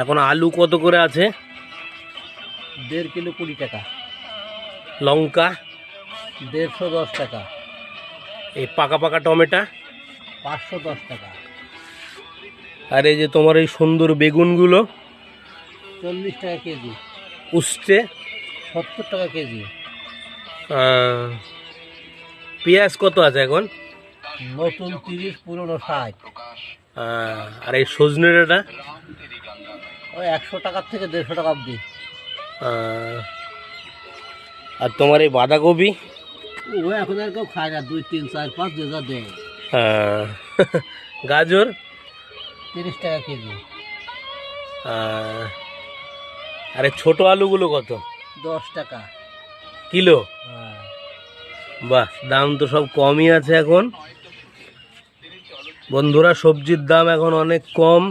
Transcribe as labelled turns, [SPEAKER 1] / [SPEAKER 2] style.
[SPEAKER 1] এখন আলু কত করে আছে?
[SPEAKER 2] 1.5 কিলো 20 টাকা।
[SPEAKER 1] লঙ্কা
[SPEAKER 2] 110 টাকা।
[SPEAKER 1] এই পাকা পাকা টমেটো
[SPEAKER 2] 510 টাকা।
[SPEAKER 1] আর এই যে তোমার এই সুন্দর বেগুনগুলো
[SPEAKER 2] 40 টাকা কেজি।
[SPEAKER 1] উস্তে
[SPEAKER 2] 70 টাকা কেজি।
[SPEAKER 1] পেঁয়াজ কত আছে এখন?
[SPEAKER 2] নতুন 30, পুরনো 60।
[SPEAKER 1] আর এই সজনে ডাঁটা
[SPEAKER 2] ওই 100 টাকার থেকে 150 টাকা অবধি।
[SPEAKER 1] আর তোমার এই বাঁধাকপি
[SPEAKER 2] ও এখন আর কেউ খায় না, 2, 3, 4, 5 যে যা দেয়।
[SPEAKER 1] গাজর
[SPEAKER 2] 30 টাকা কেজি।
[SPEAKER 1] আর এই ছোট আলুগুলো কত?
[SPEAKER 2] 10 টাকা
[SPEAKER 1] কিলো।
[SPEAKER 2] হ্যাঁ।
[SPEAKER 1] বাহ, দাম তো সব কমই আছে এখন বন্ধুরা, সবজির দাম এখন অনেক কম।